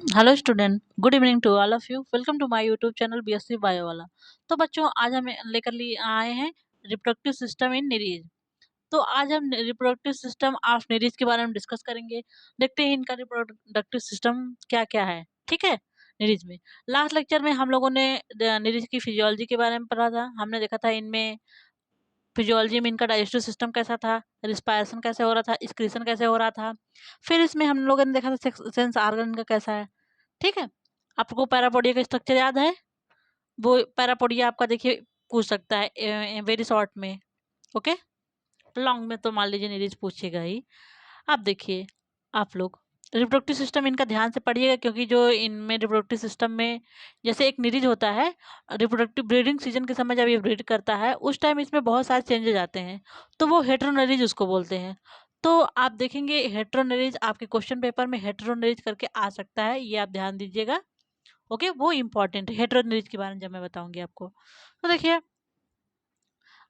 Hello student, good evening to all of you. Welcome to my YouTube channel BSc bio वाला। तो बच्चों, आज हम लेकर लिए आए हैं रिप्रोडक्टिव सिस्टम इन निरीज। तो आज हम रिप्रोडक्टिव सिस्टम ऑफ निरीज के बारे में डिस्कस करेंगे। देखते हैं इनका रिप्रोडक्टिव सिस्टम क्या क्या है। ठीक है। निरीज में लास्ट लेक्चर में हम लोगों ने निरीज की फिजियोलॉजी के बारे में पढ़ा था। हमने देखा था इनमें फिजियोलॉजी में इनका डाइजेस्टिव सिस्टम कैसा था, रिस्पायरेशन कैसे हो रहा था, एक्सक्रीशन कैसे हो रहा था। फिर इसमें हम लोगों ने देखा था सेंस ऑर्गन इनका कैसा है। ठीक है। आपको पैरापोडिया का स्ट्रक्चर याद है? वो पैरापोडिया आपका देखिए पूछ सकता है वेरी शॉर्ट में। ओके। लॉन्ग में तो मान लीजिए निरीज पूछेगा ही। आप देखिए, आप लोग रिप्रोडक्टिव सिस्टम इनका ध्यान से पढ़िएगा, क्योंकि जो इनमें रिप्रोडक्टिव सिस्टम में जैसे एक निरीज होता है, रिप्रोडक्टिव ब्रीडिंग सीजन के समय जब ये ब्रीड करता है उस टाइम इसमें बहुत सारे चेंजेस आते हैं, तो वो हेटेरोनरीज उसको बोलते हैं। तो आप देखेंगे हेटेरोनरीज आपके क्वेश्चन पेपर में हेटेरोनरीज करके आ सकता है, ये आप ध्यान दीजिएगा। ओके, वो इंपॉर्टेंट है। हेटेरोनरीज के बारे में जब मैं बताऊंगी आपको, तो देखिए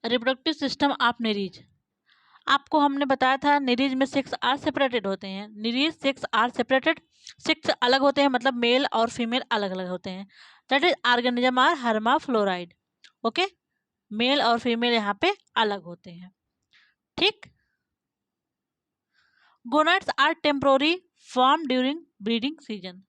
रिप्रोडक्टिव सिस्टम ऑफ निरीज। आपको हमने बताया था निरीज में सेक्स आर सेपरेटेड होते हैं। निरीज सेक्स आर सेपरेटेड, सेक्स अलग होते हैं, मतलब मेल और फीमेल अलग अलग होते हैं। That is organism are hermaphrodite. Okay. Male और फीमेल यहाँ पे अलग होते हैं। ठीक। Gonads are temporary form during breeding season.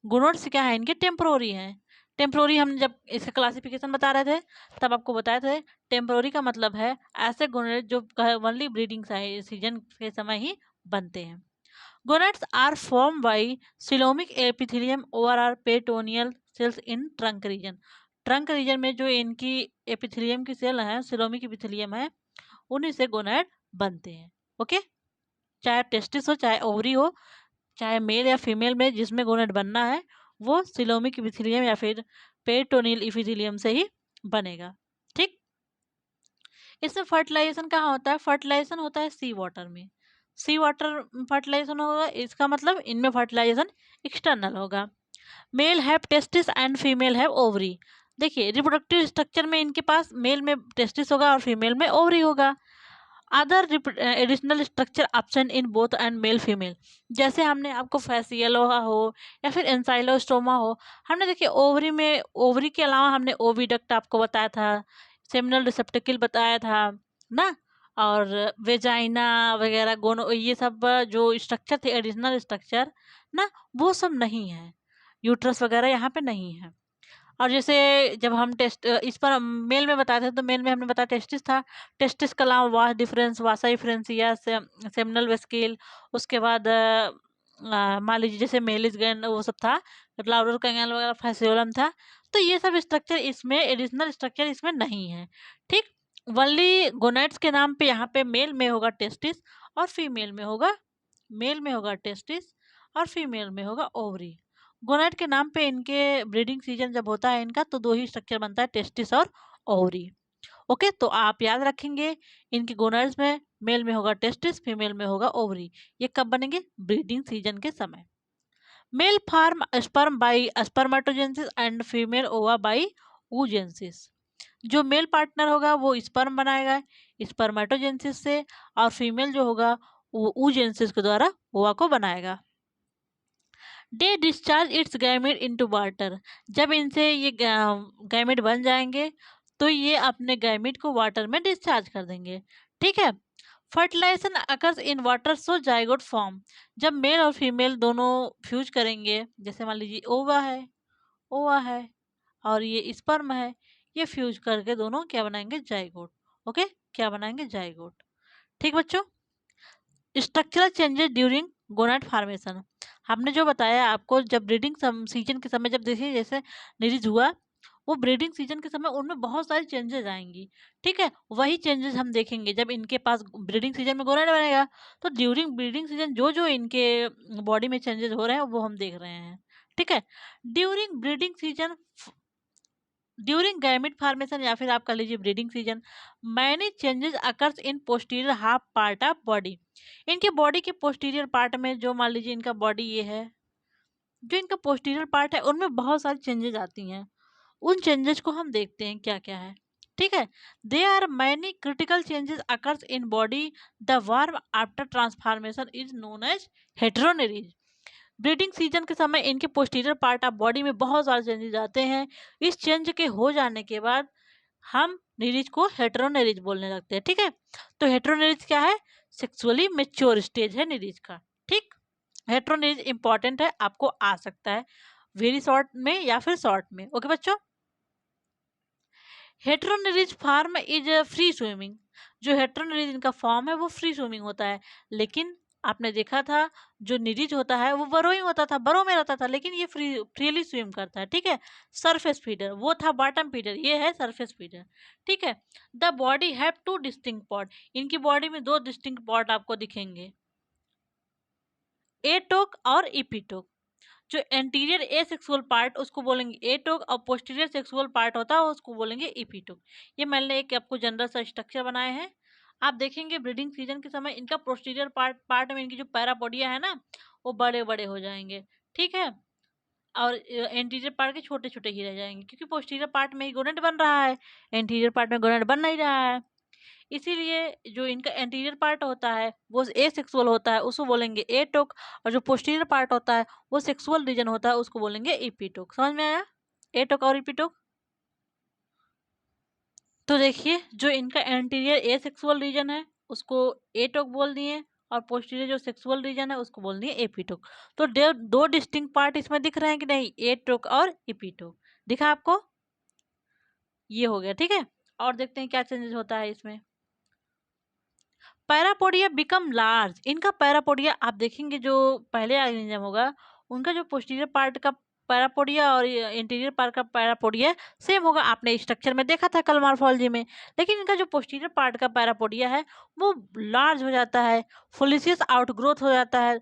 Gonads क्या है, इनके टेम्पोररी हैं। टेम्पोररी हम जब इसका क्लासिफिकेशन बता रहे थे तब आपको बताए थे टेम्पोररी का मतलब है ऐसे गोनेड जो ओनली ब्रीडिंग सीजन के समय ही बनते हैं। Gonads are form by coelomic epithelium over or peritoneal cells in trunk region. Trunk region में जो इनकी एपिथेलियम की सेल है, सिलोमिक एपिथेलियम है, उन्हीं से गोनेड बनते हैं। ओके। चाहे टेस्टिस हो, चाहे ओवरी हो, चाहे मेल या फीमेल में जिसमें गोनेड बनना है, वो सिलोमिक इपिथेलियम या फिर पेरिटोनियल इपिथेलियम से ही बनेगा। ठीक। इसमें फर्टिलाइजेशन कहाँ होता है? फर्टिलाइजेशन होता है सी वाटर में। सी वाटर फर्टिलाइजेशन होगा, इसका मतलब इनमें फर्टिलाइजेशन एक्सटर्नल होगा। Male have testis and female have ovary. देखिए रिप्रोडक्टिव स्ट्रक्चर में इनके पास मेल में टेस्टिस होगा और फीमेल में ओवरी होगा। Other additional structure option in both and male female, जैसे हमने आपको फैसियलोहा हो या फिर एंसाइलोस्टोमा हो, हमने देखिए ओवरी में, ओवरी के अलावा हमने ओविडक्ट आपको बताया था, सेमिनल रिसेप्टिकल बताया था ना, और वेजाइना वगैरह गोनो, ये सब जो स्ट्रक्चर थे एडिशनल स्ट्रक्चर ना, वो सब नहीं है। यूट्रस वगैरह यहाँ पे नहीं है। और जैसे जब हम टेस्ट इस पर मेल में बताए थे, तो मेल में हमने बताया टेस्टिस था। टेस्टिस का अलावा वास डिफरेंस, वासा डिफरेंसिया, सेमिनल वेस्किल, उसके बाद मान लीजिए जैसे मेलिस गैन वो सब था, लाउडर कैंगल वगैरह, फैसियोलम था। तो ये सब स्ट्रक्चर इसमें, एडिशनल स्ट्रक्चर इसमें नहीं है। ठीक। वनली गोनेट्स के नाम पे यहाँ पे मेल में होगा टेस्टिस और फीमेल में होगा, मेल में होगा टेस्टिस और फीमेल में होगा ओवरी। गोनाइट के नाम पे इनके ब्रीडिंग सीजन जब होता है इनका, तो दो ही स्ट्रक्चर बनता है, टेस्टिस और ओवरी। ओके, तो आप याद रखेंगे इनके गोनाइट्स में मेल में होगा टेस्टिस, फीमेल में होगा ओवरी। ये कब बनेंगे? ब्रीडिंग सीजन के समय। Male form sperm by spermatogenesis and female ova by oogenesis। जो मेल पार्टनर होगा वो स्पर्म बनाएगा स्पर्मेटोजेनेसिस से, और फीमेल जो होगा वो oogenesis के द्वारा ओवा को बनाएगा। They discharge its gamete into water. जब इनसे ये गैमेट बन जाएंगे तो ये अपने गैमेट को वाटर में डिस्चार्ज कर देंगे। ठीक है। Fertilization occurs in water so zygote form. जब मेल और फीमेल दोनों फ्यूज करेंगे, जैसे मान लीजिए ओवा है और ये स्पर्म है, ये फ्यूज करके दोनों क्या बनाएंगे? जाइगोट। ओके, क्या बनाएंगे? जाइगोट। ठीक बच्चों। Structural changes during gonad formation. हमने जो बताया आपको, जब ब्रीडिंग सीजन के समय, जब देखिए जैसे निरीज हुआ, वो ब्रीडिंग सीजन के समय उनमें बहुत सारी चेंजेस आएंगी। ठीक है। वही चेंजेस हम देखेंगे जब इनके पास ब्रीडिंग सीजन में गोनाड बनेगा, तो ड्यूरिंग ब्रीडिंग सीजन जो जो इनके बॉडी में चेंजेस हो रहे हैं वो हम देख रहे हैं। ठीक है। During breeding season, during gamete formation या फिर आप कह लीजिए breeding season, many changes occurs in posterior half part of body. इनके बॉडी के पोस्टीरियर पार्ट में, जो मान लीजिए इनका बॉडी ये है, जो इनका पोस्टीरियर पार्ट है उनमें बहुत सारी चेंजेस आती हैं। उन चेंजेस को हम देखते हैं क्या क्या है। ठीक है। There are many critical changes occurs in body. The worm after transformation is known as heteronereis. Breeding season के समय इनके पोस्टीरियर पार्ट ऑफ बॉडी में बहुत सारे चेंजेस आते हैं। इस चेंज के हो जाने के बाद हम निरीज को हेटेरोनिरीज बोलने लगते हैं। ठीक है, तो हेटेरोनिरीज क्या है? सेक्सुअली मेच्योर स्टेज है निरीज का। ठीक, हेटेरोनिरीज इंपॉर्टेंट है, आपको आ सकता है वेरी शॉर्ट में या फिर शॉर्ट में। ओके बच्चों, हेटेरोनिरीज फॉर्म इज फ्री स्विमिंग। जो हेटेरोनिरीज इनका फॉर्म है वो फ्री स्विमिंग होता है, लेकिन आपने देखा था जो निरीज होता है वो बरोइंग होता था, बरो में रहता था, लेकिन ये फ्रीली स्विम करता है। ठीक है, सरफेस फीडर, वो था बॉटम फीडर, ये है सरफेस फीडर। ठीक है, the body have two distinct part. इनकी बॉडी में दो डिस्टिंक्ट पार्ट आपको दिखेंगे, एटोक और इपीटोक। जो एंटीरियर ए सेक्सुअल पार्ट उसको बोलेंगे एटोक, और पोस्टीरियर सेक्सुअल पार्ट होता है उसको बोलेंगे इपीटोक। ये मैंने एक आपको जनरल सा स्ट्रक्चर बनाए हैं। आप देखेंगे ब्रीडिंग सीजन के समय इनका पोस्टीरियर पार्ट में इनकी जो पैरापोडिया है ना वो बड़े बड़े हो जाएंगे। ठीक है, और एंटीरियर पार्ट के छोटे छोटे ही रह जाएंगे, क्योंकि पोस्टीरियर पार्ट में ही गोनेट बन रहा है, एंटीरियर पार्ट में गोनेट बन नहीं रहा है। इसीलिए जो इनका एंटीरियर पार्ट होता है वो ए सेक्सुअल होता है, उसको बोलेंगे एटोक, और जो पोस्टीरियर पार्ट होता है वो सेक्सुअल रीजन होता है, उसको बोलेंगे इपीटोक। समझ में आया एटोक और इपीटोक? तो देखिए, जो इनका एंटीरियर ए सेक्सुअल रीजन है उसको एटोक बोल दिए, और पोस्टीरियर जो सेक्सुअल रीजन है उसको बोल दिए एपीटोक। तो दो डिस्टिंक्ट पार्ट इसमें दिख रहे हैं कि नहीं, एटोक और इपीटोक दिखा आपको? ये हो गया। ठीक है, और देखते हैं क्या चेंजेस होता है इसमें। Parapodia become large. इनका पैरापोडिया आप देखेंगे जो पहले ऑर्गेनिज्म होगा उनका जो पोस्टीरियर पार्ट का पैरापोडिया और इंटीरियर पार्ट का पैरापोडिया सेम होगा, आपने स्ट्रक्चर में देखा था कल मॉर्फोलॉजी में। लेकिन इनका जो पोस्टीरियर पार्ट का पैरापोडिया है वो लार्ज हो जाता है, फोलिसियस आउटग्रोथ हो जाता है।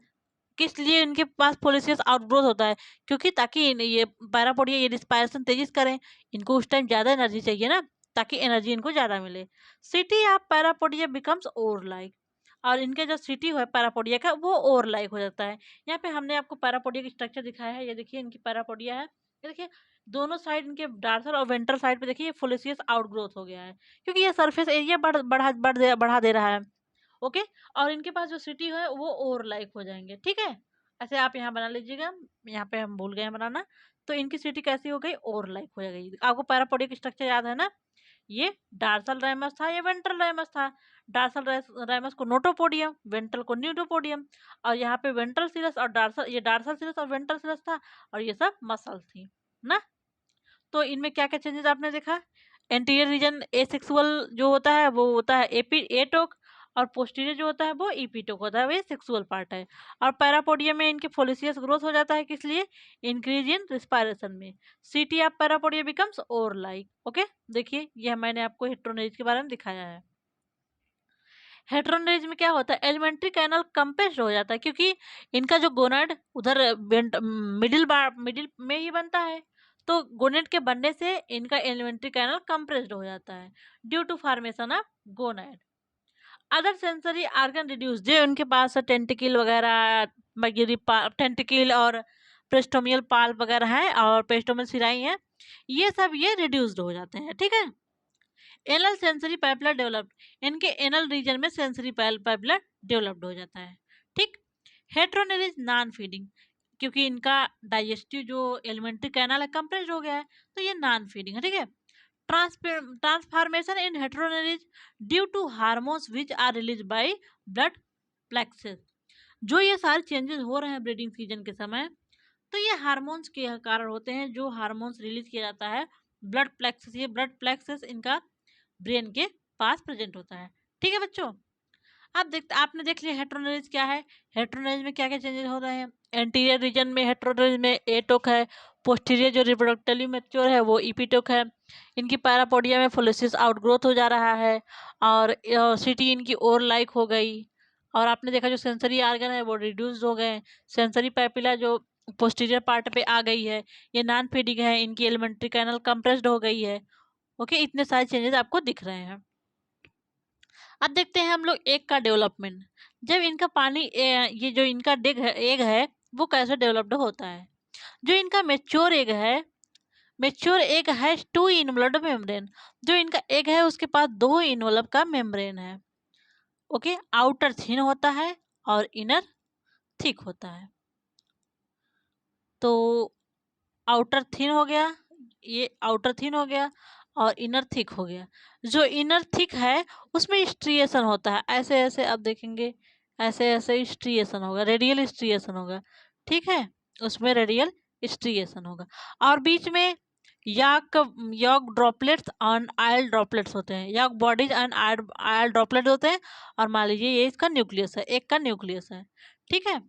किस लिए इनके पास फोलिसियस आउटग्रोथ होता है? क्योंकि ताकि ये पैरापोडिया ये रिस्पायरेशन तेजी से करें, इनको उस टाइम ज़्यादा एनर्जी चाहिए ना, ताकि एनर्जी इनको ज़्यादा मिले। City of parapodia becomes ore like, और इनके जो सिटी है पैरापोडिया का वो ओर लाइक हो जाता है। यहाँ पे हमने आपको पैरापोडिया की स्ट्रक्चर दिखाया है, ये देखिए इनकी पैरापोडिया है, ये देखिए दोनों साइड इनके डार्सल और वेंट्रल साइड पे देखिए फोलिसियस आउटग्रोथ हो गया है, क्योंकि ये सरफेस एरिया बढ़ा दे रहा है। ओके, और इनके पास जो सिटी है वो ओवर लाइक हो जाएंगे। ठीक है, ऐसे आप यहाँ बना लीजिएगा, यहाँ पे हम भूल गए हैं बनाना। तो इनकी सिटी कैसी हो गई? ओवर लाइक हो गई। आपको पैरापोडिक स्ट्रक्चर याद है ना? ये डार्सल रैमस था, ये वेंट्रल रैमस था। डार्सल रैमस को नोटोपोडियम, वेंट्रल को न्यूटोपोडियम, और यहाँ पे वेंट्रल सिरस और डार्सल, ये डार्सल सिरस और वेंट्रल सिरस था, और ये सब मसल्स थी ना। तो इनमें क्या क्या चेंजेस आपने देखा? एंटीरियर रीजन एसेक्सुअल जो होता है वो होता है एटोक, और पोस्टीरियर जो होता है वो इपीटोक होता है, वो सेक्सुअल पार्ट है। और पैरापोडियम में इनके फोलिसियस ग्रोथ हो जाता है, किस लिए? इंक्रीज इन रिस्पायरेशन में। City of parapodia becomes ore like. Okay, देखिए यह मैंने आपको हेटेरोनिरीज के बारे में दिखाया है। हेटेरोनिरीज में क्या होता है? एलिमेंट्री कैनल कंप्रेस्ड हो जाता है, क्योंकि इनका जो गोनाड उधर मिडिल में ही बनता है, तो गोनेड के बनने से इनका एलिमेंट्री कैनल कंप्रेस्ड हो जाता है due to formation of gonad. Other sensory organ reduce, जो उनके पास टेंटिकल वगैरह, टेंटिकल और प्रेस्टोमियल पाल वगैरह है और प्रेस्टोमियल सिराई है, ये सब ये रिड्यूस्ड हो जाते हैं। ठीक है, एनल सेंसरी पाइपलाइन डेवलप्ड, इनके एनल रीजन में सेंसरी पाइपलाइन डेवलप्ड हो जाता है। ठीक, हेटेरोनिरीज नॉन फीडिंग, क्योंकि इनका डाइजेस्टिव जो एलिमेंट्री कैनल है कंप्रेस्ड हो गया है, तो ये नॉन फीडिंग है। ठीक है, transformation in heteronereis due to hormones which are release by blood plexuses. जो ये सारे चेंजेस हो रहे हैं ब्रीडिंग सीजन के समय, तो ये हार्मोन्स के कारण होते हैं, जो हार्मोन्स रिलीज किया जाता है ब्लड प्लेक्सेस। ये ब्लड प्लेक्सेस इनका ब्रेन के पास प्रेजेंट होता है। ठीक है बच्चों, आपने देख लिया हेटेरोनिरीज क्या है, हेटेरोनिरीज में क्या क्या चेंजेस हो रहे हैं। एंटीरियर रीजन में हेटेरोनिरीज में एटोक है, पोस्टीरियर जो रिप्रोडक्टिवली मैच्योर है वो इपीटोक है। इनकी पैरापोडिया में फोलिसिस आउटग्रोथ हो जा रहा है, और सिटी इनकी ओर लाइक हो गई। और आपने देखा जो सेंसरी आर्गन है वो रिड्यूस्ड हो गए, सेंसरी पैपिला जो पोस्टीरियर पार्ट पे आ गई है, ये नॉन फीडिंग है, इनकी एलिमेंट्री कैनल कंप्रेस्ड हो गई है। ओके, इतने सारे चेंजेस आपको दिख रहे हैं। अब देखते हैं हम लोग एग का डेवलपमेंट। जब इनका पानी ये जो इनका एग है वो कैसे डेवलप्ड होता है। जो इनका मेच्योर एग है, मेच्योर एग है टू इनवलप्ड मेम्ब्रेन। जो इनका एग है उसके पास दो इनवलप का मेम्ब्रेन है। ओके, आउटर थिन होता है और इनर थिक होता है। आउटर थिन हो गया, ये आउटर थिन हो गया और इनर थिक हो गया। जो इनर थिक है उसमें स्ट्रिएशन होता है, ऐसे ऐसे आप देखेंगे, ऐसे ऐसे स्ट्रिएशन होगा, रेडियल स्ट्रिएशन होगा, ठीक है, उसमें रेडियल स्ट्रिएशन होगा। और बीच में याक यॉक ड्रॉपलेट्स और आयल ड्रॉपलेट्स होते हैं, yolk bodies and oil droplet होते हैं। और मान लीजिए ये इसका न्यूक्लियस है, एक का न्यूक्लियस है, ठीक है।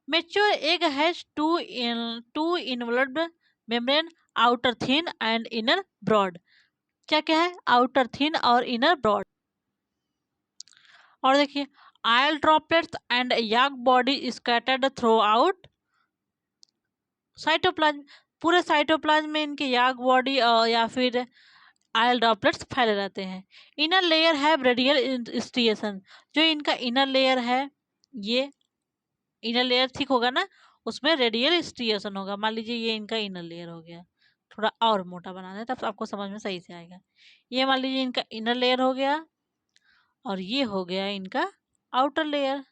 Mature egg has two involved membrane, outer thin and inner broad. क्या क्या है, आउटर थिन और इनर ब्रॉड। और देखिए oil droplets and yolk body scattered throughout cytoplasm, पूरे साइटोप्लाज्म में इनके याक बॉडी या फिर आयल ड्रॉपलेट्स फैले रहते हैं। इनर लेयर है रेडियल स्ट्रिएशन, जो इनका इनर लेयर है, ये इनर लेयर थिक होगा ना, उसमें रेडियल स्ट्रिएशन होगा। मान लीजिए ये इनका इनर लेयर हो गया, थोड़ा और मोटा बना दें तब आपको समझ में सही से आएगा। ये मान लीजिए इनका इनर लेयर हो गया और ये हो गया इनका आउटर लेयर।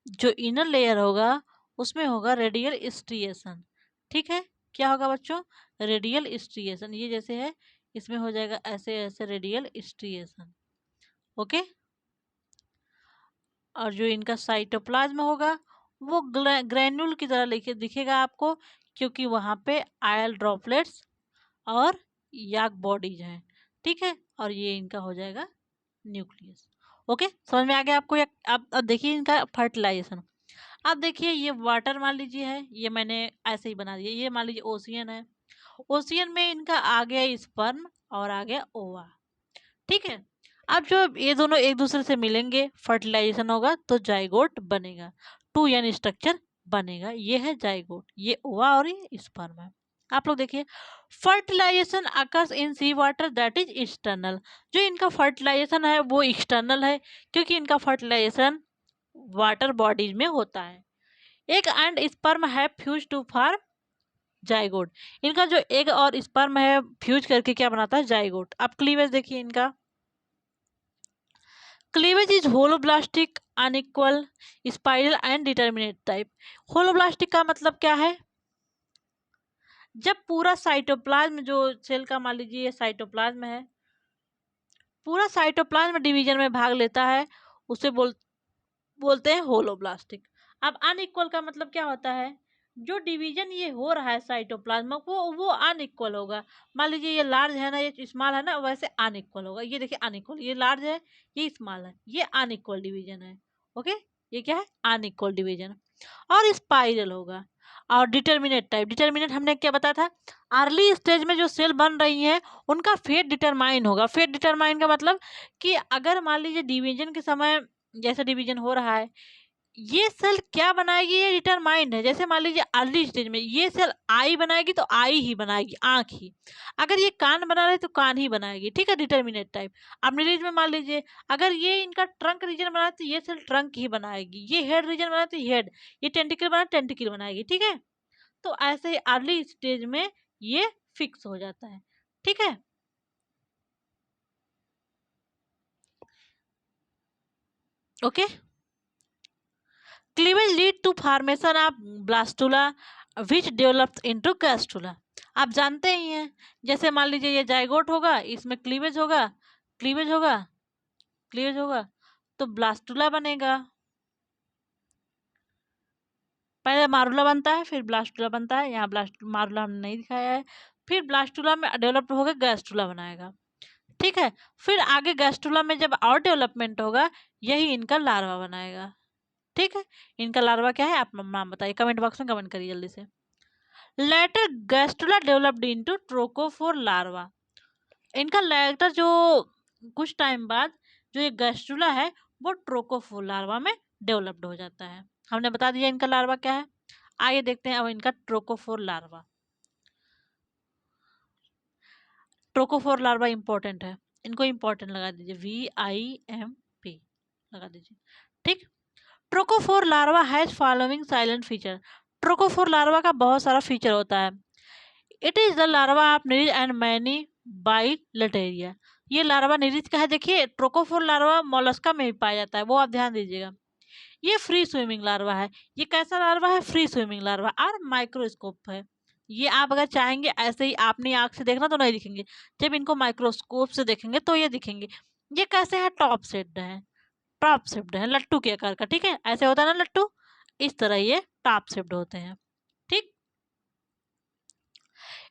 जो इनर लेयर होगा उसमें होगा रेडियल स्ट्रिएशन, ठीक है। क्या होगा बच्चों, रेडियल स्ट्रिएशन, ये जैसे है इसमें हो जाएगा ऐसे ऐसे रेडियल स्ट्रिएशन, ओके। और जो इनका साइटोप्लाज्म होगा वो ग्रैन्यूल की तरह दिखेगा आपको, क्योंकि वहाँ पे आयल ड्रॉपलेट्स और याक बॉडीज हैं, ठीक है। और ये इनका हो जाएगा न्यूक्लियस, ओके। समझ में आ गया आपको। अब देखिए इनका फर्टिलाइजेशन। अब देखिए ये वाटर मान लीजिए है, ये मैंने ऐसे ही बना दिया, ये मान लीजिए ओशियन है, ओशियन में इनका आ गया स्पर्म और आ गया ओवा, ठीक है। अब जो ये दोनों एक दूसरे से मिलेंगे, फर्टिलाइजेशन होगा तो जाइगोट बनेगा, 2n स्ट्रक्चर बनेगा, ये है जाइगोट, ये ओवा और ये स्पर्म है। आप लोग देखिए fertilization occurs in sea water that is external, जो इनका फर्टिलाइजेशन है वो एक्सटर्नल है, क्योंकि इनका फर्टिलाइजेशन वाटर बॉडीज में होता है। एग एंड स्पर्म है फ्यूज टू फॉर्म जाइगोट, इनका जो एग और स्पर्म है फ्यूज करके क्या बनाता है, जाइगोट। अब क्लीवेज देखिए इनका, cleavage is holoblastic, unequal, spiral and determinate type. Holoblastic का मतलब क्या है, जब पूरा साइटोप्लाज्म जो सेल का मान लीजिए ये साइटोप्लाज्म है, पूरा साइटोप्लाज्म डिवीजन में भाग लेता है, उसे बोलते हैं होलोब्लास्टिक। अब अनइक्वल का मतलब क्या होता है, जो डिवीजन ये हो रहा है साइटोप्लाज्म वो अनइक्वल होगा। मान लीजिए ये लार्ज है ना, ये स्मॉल है ना, वैसे अनइक्वल होगा। ये देखिए अनइक्वल, ये लार्ज है ये स्मॉल है, ये अनइक्वल डिवीजन है, ओके। ये क्या है, अनइक्वल डिवीजन। और स्पाइरल होगा। और डिटर्मिनेट टाइप, डिटर्मिनेट हमने क्या बताया था, अर्ली स्टेज में जो सेल बन रही हैं उनका फेट डिटरमाइन होगा। फेट डिटरमाइन का मतलब कि अगर मान लीजिए डिवीजन के समय जैसे डिवीजन हो रहा है, ये सेल क्या बनाएगी ये डिटरमाइंड है। जैसे मान लीजिए अर्ली स्टेज में ये सेल आई बनाएगी तो आई ही बनाएगी, आंख ही। अगर ये कान बना रहे तो कान ही बनाएगी, ठीक है, डिटर्मिनेट टाइप। अब रीजन में मान लीजिए अगर ये इनका ट्रंक रीजन बना तो ये सेल ट्रंक ही बनाएगी, ये हेड रीजन बना तो हेड, ये टेंटिकल बना टेंटिकल बनाएगी, ठीक है। तो ऐसे ही अर्ली स्टेज में ये फिक्स हो जाता है, ठीक है, okay. Cleavage lead to formation of blastula which develops into gastrula. आप जानते ही हैं, जैसे मान लीजिए ये जाइगोट होगा, इसमें क्लीवेज होगा, क्लीवेज होगा, क्लीवेज होगा, तो ब्लास्टुला बनेगा। पहले मारुला बनता है फिर ब्लास्टुला बनता है, यहाँ मारुला हमने नहीं दिखाया है। फिर ब्लास्टुला में डेवलप होकर गैस्ट्रुला बनाएगा, ठीक है। फिर आगे गैस्ट्रुला में जब और डेवलपमेंट होगा, यही इनका लार्वा बनाएगा, ठीक है। इनका लार्वा क्या है आप नाम बताइए, कमेंट बॉक्स में कमेंट करिए जल्दी से। Later gastrula developed into trochophore larva. इनका लेटर जो कुछ टाइम बाद जो ये गैस्ट्रुला है वो ट्रोकोफोर लार्वा में डेवलप्ड हो जाता है। हमने बता दिया इनका लार्वा क्या है। आइए देखते हैं अब इनका trochophore larva. Trochophore larva important है, इनको इंपॉर्टेंट लगा दीजिए, VIMP लगा दीजिए, ठीक। Trochophore larva has following salient feature. Trochophore larva का बहुत सारा फीचर होता है। It is the larva of nereis and many bilateria. ये लार्वा निरिज का है। देखिए ट्रोकोफोर लार्वा मोलस्का में भी पाया जाता है, वो आप ध्यान दीजिएगा। ये फ्री स्विमिंग लार्वा है। ये कैसा लार्वा है, फ्री स्विमिंग लार्वा और माइक्रोस्कोप है। ये आप अगर चाहेंगे ऐसे ही आपने आँख से देखना तो नहीं दिखेंगे, जब इनको माइक्रोस्कोप से देखेंगे तो ये दिखेंगे। ये कैसे है, टॉप शेप्ड है, टॉप शेप्ड है लट्टू के आकार का, ठीक है, ऐसे होता है ना लट्टू, इस तरह ये टॉप शेप्ड होते हैं, ठीक।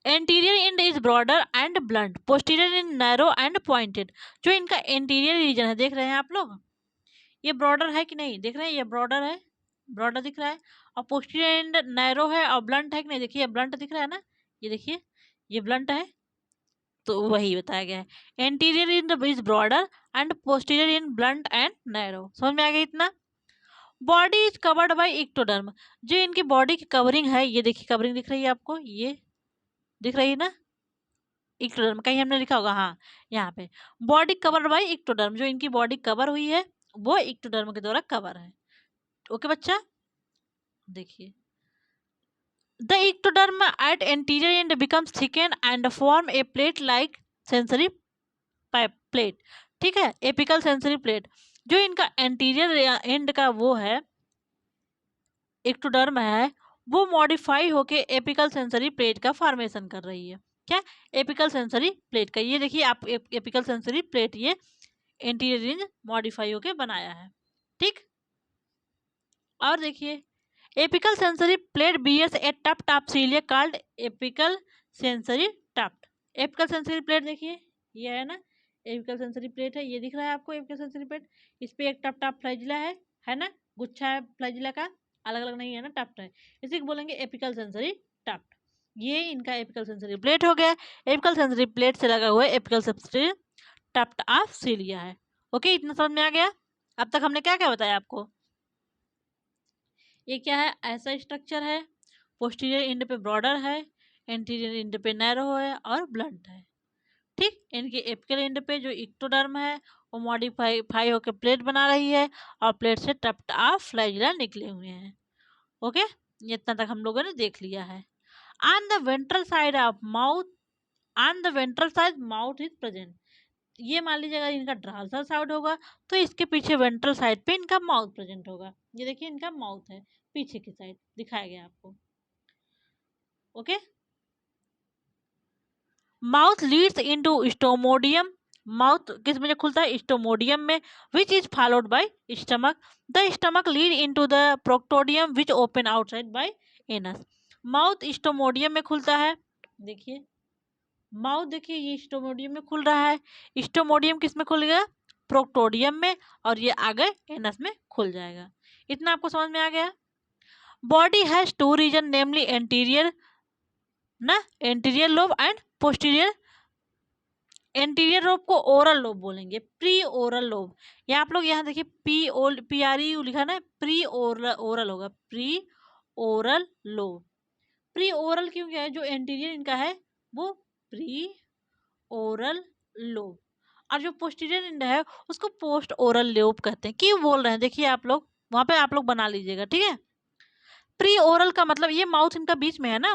Anterior and is broader and blunt, posterior in narrow and pointed. जो इनका एंटीरियर रीजन है, देख रहे हैं आप लोग, ये ब्रॉडर है कि नहीं, देख रहे हैं, ये ब्रॉडर है, ब्रॉडर दिख रहा है, और पोस्टीरियर एंड नैरो है, और ब्लंट है कि नहीं, देखिए ब्लंट दिख रहा है ना, ये देखिए ये ब्लंट है, तो वही बताया गया है। Anterior in is broader and posterior in blunt and narrow, समझ में आ गया इतना। Body is covered by ectoderm, जो इनकी बॉडी की कवरिंग है, ये देखिए कवरिंग दिख रही है आपको, ये दिख रही है ना, इक्टोडर्म, कहीं हमने लिखा होगा, हाँ यहाँ पे, बॉडी कवर्ड बाय इक्टोडर्म, जो इनकी बॉडी कवर हुई है वो इक्टोडर्म के द्वारा कवर है। ओके बच्चा, देखिए the ectoderm at anterior end becomes thicken and form a plate like sensory plate, ठीक है, एपिकल सेंसरी प्लेट। जो इनका एंटीरियर एंड का वो है इक्टोडर्म है, वो मॉडिफाई होके एपिकल सेंसरी प्लेट का फॉर्मेशन कर रही है। क्या, एपिकल सेंसरी प्लेट का, ये देखिए आप एपिकल सेंसरी प्लेट ये एंटीरियर रिंग मॉडिफाई होके बनाया है, ठीक। और देखिए apical sensory plate bears a tuft top cilia called apical sensory tuft. Apical sensory plate देखिए, ये है ना एपिकल सेंसरी प्लेट है, ये दिख रहा है आपको एपिकल सेंसरी प्लेट, इस पे एक टफ टॉप फ्लैजिला है ना, गुच्छा है फ्लैजिला का, अलग अलग नहीं है ना, टफ्ट है, इसी को बोलेंगे एपिकल सेंसरी टफ्ट। ये इनका एपिकल सेंसरी प्लेट हो गया। एपिकल सेंसरी प्लेट से लगा हुआ है apical sensory tuft of cilia है। ओके, इतना समझ में आ गया। अब तक हमने क्या क्या बताया आपको, ये क्या है, ऐसा स्ट्रक्चर है, पोस्टीरियर एंड पे ब्रॉडर है, एंटीरियर एंड पे नैरो है और ब्लंट है, ठीक। इनके एपिकल एंड पे जो इक्टोडर्म है वो मॉडिफाई होकर प्लेट बना रही है, और प्लेट से टफ्ट ऑफ फ्लैजिला निकले हुए हैं। ओके, ये इतना तक हम लोगों ने देख लिया है। On the ventral side of mouth, on the ventral side mouth is present. ये मान लीजिए अगर इनका ड्राल्सर साइड होगा तो इसके पीछे वेंट्रल साइड पे इनका माउथ प्रेजेंट होगा। ये देखिए इनका माउथ है, पीछे की साइड दिखाया गया आपको। Okay, mouth leads into stomodeum, mouth किस में खुलता है, स्टोमोडियम में, which is followed by stomach, the stomach lead into the proctodeum which open outside by anus. Mouth stomodeum में खुलता है, देखिए माउथ देखिए ये स्टोमोडियम में खुल रहा है, स्टोमोडियम किस में खुलेगा, प्रोक्टोडियम में, और ये आगे एनस में खुल जाएगा। इतना आपको समझ में आ गया। Body has two region namely anterior ना, anterior lobe and posterior. Anterior lobe को ओरल लोब बोलेंगे, प्री ओरल लोब। यहाँ आप लोग यहाँ देखिए पी आर ई लिखा ना, प्री ओरल होगा, pre oral lobe. Pre oral क्यों क्या है, जो एंटीरियर इनका है वो प्री ओरल लोब, और जो पोस्टीरियर एंड है उसको पोस्ट ओरल लोब कहते हैं। क्यों बोल रहे हैं, देखिए आप लोग वहां पे आप लोग बना लीजिएगा, ठीक है। प्री ओरल का मतलब ये माउथ इनका बीच में है ना,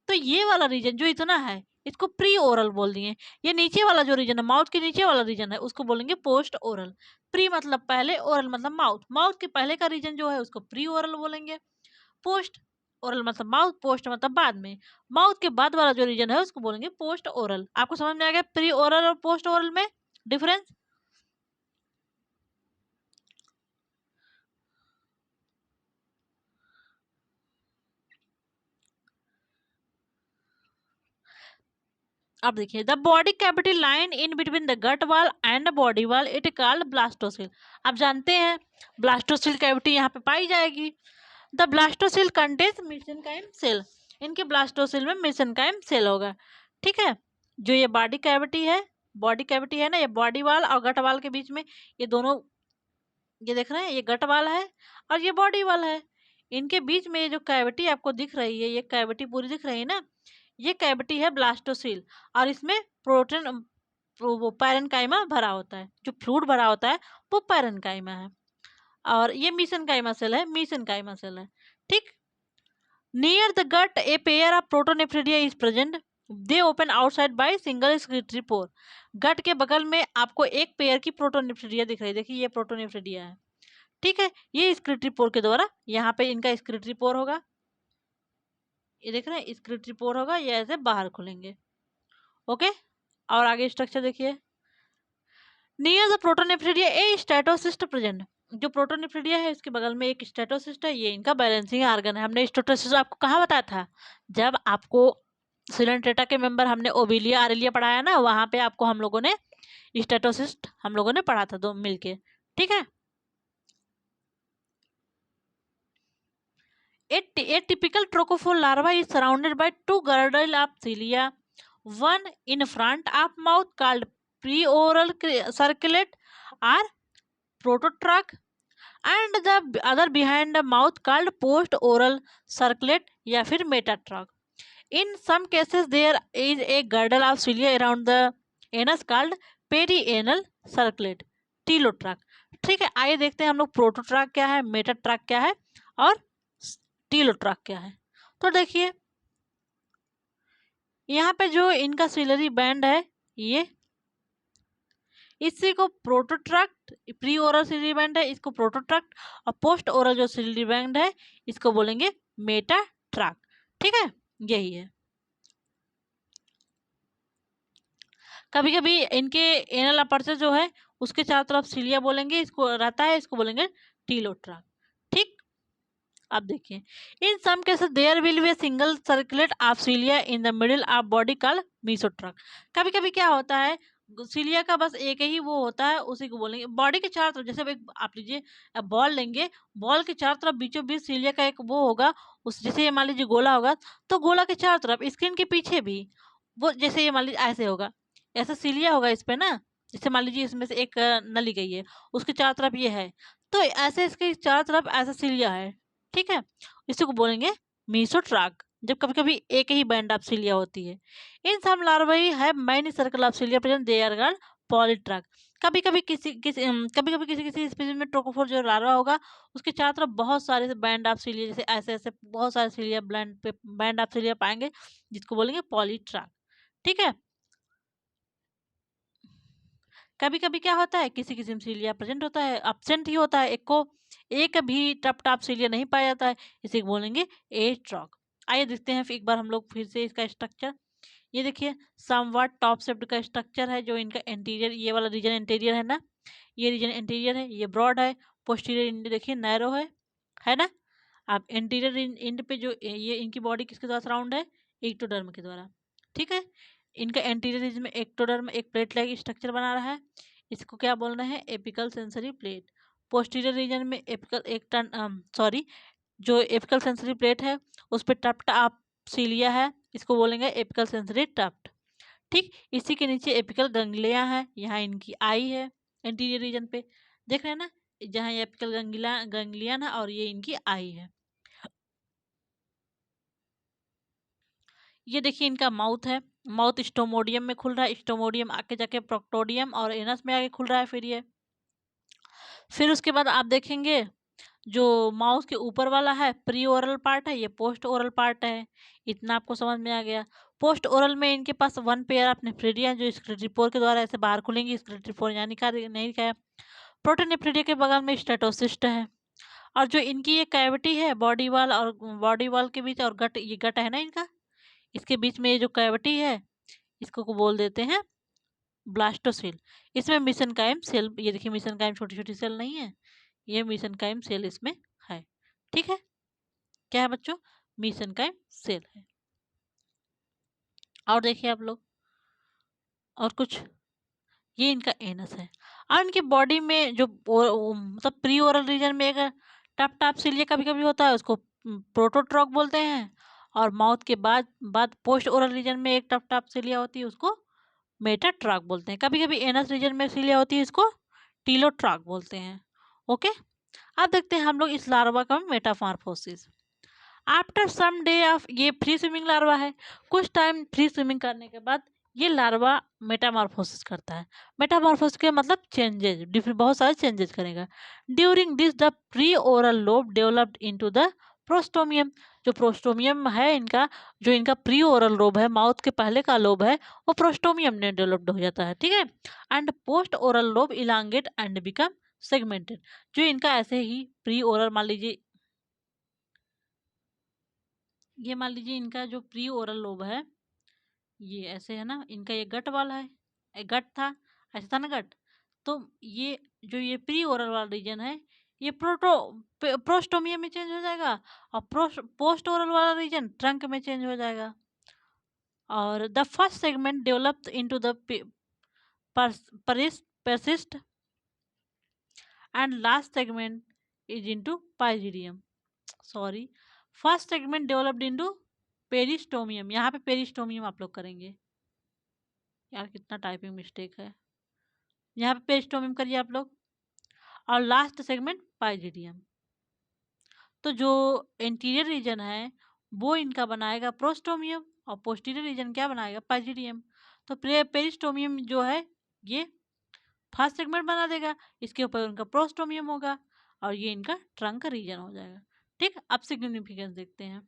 तो ये वाला रीजन जो इतना है इसको प्री ओरल बोल दिए। ये नीचे वाला जो रीजन है, माउथ के नीचे वाला रीजन है, उसको बोलेंगे पोस्ट ओरल। प्री मतलब पहले, ओरल मतलब माउथ, माउथ के पहले का रीजन जो है उसको प्री ओरल बोलेंगे। पोस्ट ओरल मतलब माउथ, पोस्ट मतलब बाद में, माउथ के बाद वाला जो रीजन है उसको बोलेंगे पोस्ट ओरल। आपको समझ में आ गया प्री ओरल और पोस्ट ओरल में डिफरेंस। अब देखिए the body cavity line in between the gut wall and body wall it called blastocoel. आप जानते हैं ब्लास्टोसिल कैविटी यहाँ पे पाई जाएगी। The blastocoel contains mesenchyme cell, इनके ब्लास्टोसिल में मेसेनकाइम सेल होगा, ठीक है। जो ये बॉडी कैविटी है, बॉडी कैविटी है ना, ये बॉडी वाल और गट वाल के बीच में, ये दोनों, ये देख रहे हैं, ये गट वाल है और ये बॉडी वाल है। इनके बीच में ये जो कैविटी आपको दिख रही है, ये कैविटी पूरी दिख रही है ना, ये कैविटी है ब्लास्टोसिल, और इसमें प्रोटीन वो पैरेन्काइमा भरा होता है, जो फ्लूइड भरा होता है वो पैरेन्काइमा है, और ये मीसेनकाइमा सेल है, मीसेनकाइमा सेल है, ठीक। Near the gut a pair of protonephridia is present, they open outside by single excretory pore. Gut के बगल में आपको एक पेयर की प्रोटोनेफ्रिडिया दिख रही है, देखिए ये प्रोटोनेफ्रिडिया है, ठीक है। ये स्क्रीटरी पोर के द्वारा, यहाँ पे इनका स्क्रीटरी पोर होगा, ये देख रहे हैं एक्सक्रीटरी पोर होगा, ये ऐसे बाहर खुलेंगे। ओके, और आगे स्ट्रक्चर देखिए। Near the protonephridia A statocyst present. जो प्रोटोनेफ्रिडिया है इसके बगल में एक स्टेटोसिस्ट है, ये इनका बैलेंसिंग ऑर्गन है। हमने स्टेटोसिस्ट आपको कहाँ बताया था, जब आपको सिलेंट्रेटा के मेंबर हमने ओविलिया आरेलिया पढ़ाया ना, वहां पे आपको हम लोगों ने स्टेटोसिस्ट हम लोगों ने पढ़ा था दो मिलके, ठीक है। A typical trochophore larva is surrounded by two girdle of cilia, one in front of mouth called preoral circlet or prototrache, and the other behind the mouth called post-oral circlet या फिर metatrache. In some cases, there is a girdle of cilia around the anus called perianal circlet, टीलोट्रैक। ठीक है, आइए देखते हैं हम लोग प्रोटोट्रैक क्या है, मेटाट्रैक क्या है और टीलोट्रैक क्या है। तो देखिए यहाँ पे जो इनका सिलरी बैंड है, ये इसी को प्रोटोट्रैक्ट, प्री ओरल सिलरी बैंड है इसको प्रोटोट्रैक्ट, और पोस्ट ओरल जो सिलरी बैंड है इसको बोलेंगे मेटाट्रैक। ठीक है, यही है। कभी कभी इनके एनल अपर्चर जो है उसके चारों तरफ सिलिया बोलेंगे, इसको रहता है, इसको बोलेंगे टीलोट्रैक। ठीक, अब देखिए in some cases there will be a single circlet of cilia in the middle of body called mesotroch. कभी कभी क्या होता है, सिलिया का बस एक ही वो होता है, उसी को बोलेंगे बॉडी के चारों तरफ। जैसे एक आप लीजिए बॉल लेंगे, बॉल के चारों तरफ बीचों बीच सिलिया का एक वो होगा, उस जैसे ये मान लीजिए गोला होगा तो गोला के चारों तरफ स्क्रीन के पीछे भी वो, जैसे ये मान लीजिए ऐसे होगा, ऐसा सिलिया होगा इस पे ना, जैसे मान लीजिए इसमें से एक नली गई है, उसके चारों तरफ ये है, तो ऐसे इसके चारों तरफ ऐसा सिलिया है। ठीक है, इसी को बोलेंगे मीसोट्रैक, जब कभी कभी एक ही बैंड ऑफ सिलिया होती है। इन सम लार्वाई है many circle of cilia present, they are called polytroch. कभी कभी किसी स्पीशीज में ट्रोकोफोर जो लार्वा होगा उसके चारों तरफ बहुत सारे बैंड ऑफ सिलिया, जैसे ऐसे ऐसे बहुत सारे सिलिया बैंड ऑफ सिलिया पाएंगे, जिसको बोलेंगे पॉलीट्रैक। ठीक है, कभी कभी क्या होता है किसी किसी में सिलिया प्रेजेंट होता है, एब्सेंट ही होता है, एक भी टप टॉप सिलिया नहीं पाया जाता है, इसे बोलेंगे एट्रॉक। आइए देखते हैं फिर एक बार हम लोग फिर से इसका स्ट्रक्चर। ये देखिए समवट टॉप शेप्ड का स्ट्रक्चर है, जो इनका इंटीरियर, ये वाला रीजन इंटीरियर है ना, ये रीजन इंटीरियर है, ये ब्रॉड है, पोस्टीरियर देखिए नैरो है ना। अब इंटीरियर इंड पे जो ये इनकी बॉडी किसके द्वारा सराउंड है, एक्टोडर्म के द्वारा। ठीक है, इनका एंटीरियर रीजन में एक्टोडर्म एक प्लेट लाइक स्ट्रक्चर बना रहा है, इसको क्या बोल रहे हैं, apical sensory plate. Posterior reason में एपिकल एक टन सॉरी जो एपिकल सेंसरी प्लेट है उस पर टफ्ट ऑफ सीलिया है, इसको बोलेंगे एपिकल सेंसरी टफ्ट। ठीक, इसी के नीचे एपिकल गंगलिया है, यहाँ इनकी आई है एंटीरियर रीजन पे, देख रहे हैं ना, जहाँ ये एपिकल गंगलियन है और ये इनकी आई है। ये देखिए इनका माउथ है, माउथ स्टोमोडियम में खुल रहा है, स्टोमोडियम आके जाके प्रोक्टोडियम और एनस में आके खुल रहा है। फिर उसके बाद आप देखेंगे जो माउथ के ऊपर वाला है प्री ओरल पार्ट है, ये पोस्ट ओरल पार्ट है। इतना आपको समझ में आ गया। पोस्ट ओरल में इनके पास वन पेयर ऑफ नेफ्रिडिया जो एक्सक्रीटरी पोर के द्वारा ऐसे बाहर खुलेंगी, एक्सक्रीटरी पोर यानी नहीं दिखाया। प्रोटोनेफ्रिडिया के बगल में स्टेटोसिस्ट है, और जो इनकी ये कैविटी है बॉडी वॉल के बीच और गट, ये गट है ना इनका, इसके बीच में ये जो कैविटी है इसको को बोल देते हैं ब्लास्टोसेल। इसमें मिसेनकाइम सेल, ये देखिए मिसेनकाइम छोटी छोटी सेल नहीं है, ये मिसेनकाइम सेल इसमें है। ठीक है, क्या है बच्चों, मिसेनकाइम सेल है। और देखिए आप लोग और कुछ, ये इनका एनस है, और इनकी बॉडी में जो मतलब प्री ओरल रीजन में एक टप टाप सिलिया कभी कभी होता है, उसको प्रोटोट्रॉक बोलते हैं, और माउथ के बाद पोस्ट ओरल रीजन में एक टप टाप सिलिया होती है, उसको मेटाट्रॉक बोलते हैं। कभी कभी एनस रीजन में सिलिया होती है, इसको टीलोट्रॉक बोलते हैं। ओके, अब देखते हैं हम लोग इस लार्वा का metamorphosis. After some day of, ये फ्री स्विमिंग लार्वा है, कुछ टाइम फ्री स्विमिंग करने के बाद ये लार्वा मेटामॉर्फोसिस करता है। मेटामॉर्फोसिस के मतलब चेंजेज, डिफरेंट बहुत सारे चेंजेस करेगा। During this the pre oral lobe developed into the prostomium. जो प्रोस्टोमियम है इनका, जो इनका प्री ओरल लोब है, माउथ के पहले का लोब है, वो प्रोस्टोमियम में डेवलप्ड हो जाता है। ठीक है, and post oral lobe elongate and become segmented. जो इनका ऐसे ही प्री ओरल मान लीजिए ये मान लीजिए इनका जो प्री ओरल लोब है ये ऐसे है ना, इनका ये गट वाला है, गट था, ऐसा था ना गट। तो ये जो ये प्री ओरल वाला रीजन है ये प्रोस्टोमियम में चेंज हो जाएगा, और पोस्ट ओरल वाला रीजन ट्रंक में चेंज हो जाएगा। और the first segment developed into the persist and last segment is into pygidium. Sorry, first segment developed into peristomium, यहाँ पे पेरिस्टोमियम आप लोग करेंगे, यार कितना टाइपिंग मिस्टेक है, यहाँ पे पेरिस्टोमियम करिए आप लोग, और लास्ट सेगमेंट पाइजिडियम। तो जो इंटीरियर रीजन है वो इनका बनाएगा प्रोस्टोमियम, और पोस्टीरियर रीजन क्या बनाएगा, पाइजिडियम। तो पेरिस्टोमियम जो है ये फर्स्ट सेगमेंट बना देगा, इसके ऊपर उनका प्रोस्टोमियम होगा, और ये इनका ट्रंक रीजन हो जाएगा। ठीक, अब सिग्निफिकेंस देखते हैं।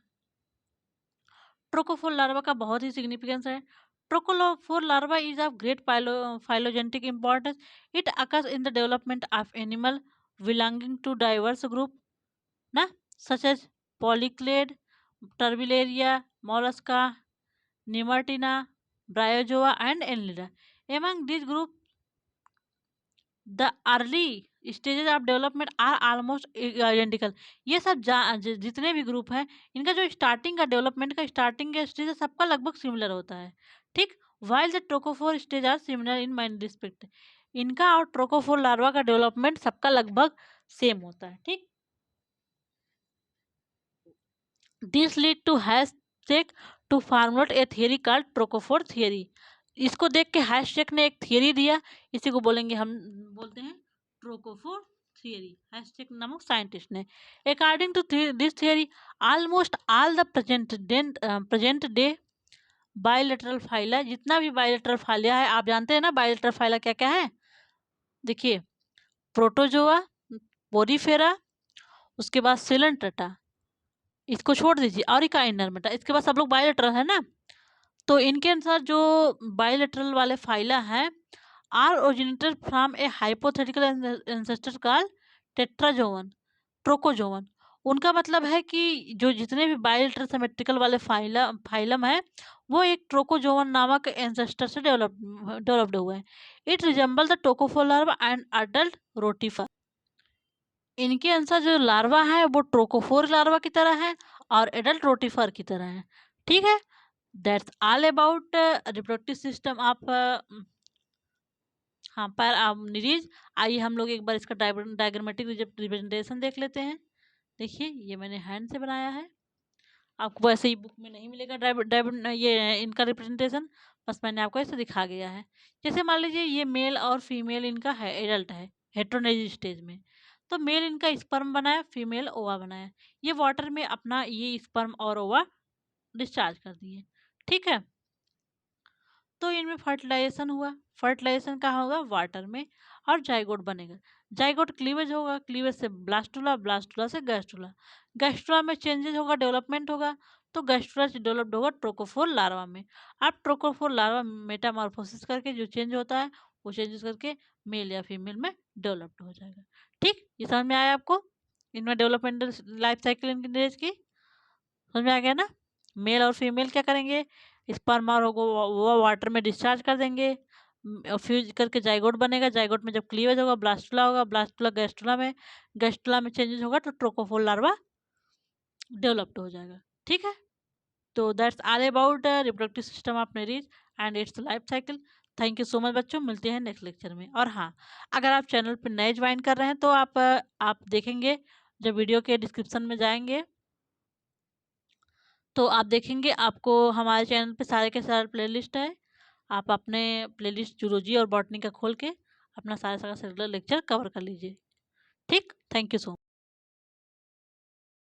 ट्रोकोफोर लार्वा का बहुत ही सिग्निफिकेंस है। Trochophore larva is of great phylogenetic importance. It occurs in the development of animal belonging to diverse group, ना, such as polyclade, Turbellaria, mollusca, Nemertina, Bryozoa, and Annelida. Among these groups, the early stages of development are almost identical. ये सब जितने भी group हैं इनका जो starting का development का स्टार्टिंग का स्टेज है सबका लगभग सिमिलर होता है। ठीक, while the trochophore stage are similar in mind respect, इनका और ट्रोकोफोर लार्वा का डेवलपमेंट सबका लगभग सेम होता है। ठीक, दिस लीड टू हैशटेक to formulate a theory called trochophore theory. इसको देख के हैशटेक ने एक थियरी दिया, इसी को बोलेंगे, हम बोलते हैं ट्रोकोफोर थियरी, हैशटेक नामक साइंटिस्ट ने। According to this theory almost all the present day bilateral phyla, जितना भी बायोलेटरल फाइला है, आप जानते हैं ना बायोलेटरल फाइला क्या क्या है, देखिए, प्रोटोजोआ, पोरीफेरा, उसके बाद सिलेंट्रेटा, इसको छोड़ दीजिए, और इका इनरमेटा, इसके बाद सब लोग बायोलेटरल है ना। तो इनके अनुसार जो बायोलेटरल वाले फाइला हैं are originated from a hypothetical ancestor called tetrazoon trochozoon. उनका मतलब है कि जो जितने भी बायोलेटरल सिमेट्रिकल वाले फाइलम है वो एक ट्रोकोजोवन नामक एंसेस्टर से डेवलप्ड हुए हैं। It resemble the trochophore larva and adult rotifer. इनके अनुसार जो लार्वा है वो ट्रोकोफोर लार्वा की तरह है और एडल्ट रोटिफर की तरह है। ठीक है, that's all about reproductive system of हाँ पर निरीज। आइए हम लोग एक बार इसका डायग्रामेटिक रिप्रेजेंटेशन देख लेते हैं। देखिए, ये मैंने हैंड से बनाया है, आपको वैसे ही बुक में नहीं मिलेगा ये इनका रिप्रेजेंटेशन, बस मैंने आपको ऐसे दिखा गया है। जैसे मान लीजिए ये मेल और फीमेल इनका है, एडल्ट है हेटेरोजेनिक स्टेज में, तो मेल इनका स्पर्म बनाया, फीमेल ओवा बनाया, ये वाटर में अपना ये स्पर्म और ओवा डिस्चार्ज कर दिए। ठीक है, तो इनमें फर्टिलाइजेशन हुआ, फर्टिलाइजेशन कहाँ होगा, वाटर में, और जाइगोट बनेगा, जाइगोट क्लीवेज होगा, क्लीवेज से ब्लास्टुला, ब्लास्टुला से गैस्ट्रुला, गैस्ट्रुला में चेंजेस होगा, डेवलपमेंट होगा, तो गैस्ट्रुला से डेवलप्ड होगा ट्रोकोफोर लार्वा में। अब ट्रोकोफोर लार्वा मेटामॉर्फोसिस करके जो चेंज होता है वो चेंजेस करके मेल या फीमेल में डेवलप्ड हो जाएगा। ठीक, ये समझ में आया आपको, इनमें डेवलपमेंटल लाइफ साइकिल इनकी की समझ में आ गया ना। मेल और फीमेल क्या करेंगे, स्पर्म और वो वाटर में डिस्चार्ज कर देंगे, फ्यूज करके जाइगोट बनेगा, जाइगोट में जब क्लीवेज होगा ब्लास्टुला होगा, ब्लास्टुला गैस्ट्रुला में चेंजेस होगा तो ट्रोकोफोर लार्वा डेवलप्ड हो जाएगा। ठीक है, तो that's all about reproductive system of निरीज and it's life cycle. Thank you so much बच्चों, मिलते हैं नेक्स्ट लेक्चर में। और हाँ, अगर आप चैनल पर नए ज्वाइन कर रहे हैं तो आप देखेंगे, जब वीडियो के डिस्क्रिप्शन में जाएंगे तो आप देखेंगे आपको हमारे चैनल पे सारे के सारे प्लेलिस्ट है, आप अपने प्लेलिस्ट जूलॉजी और बॉटनी का खोल के अपना सारा लेक्चर कवर कर लीजिए। ठीक, थैंक यू सो मच।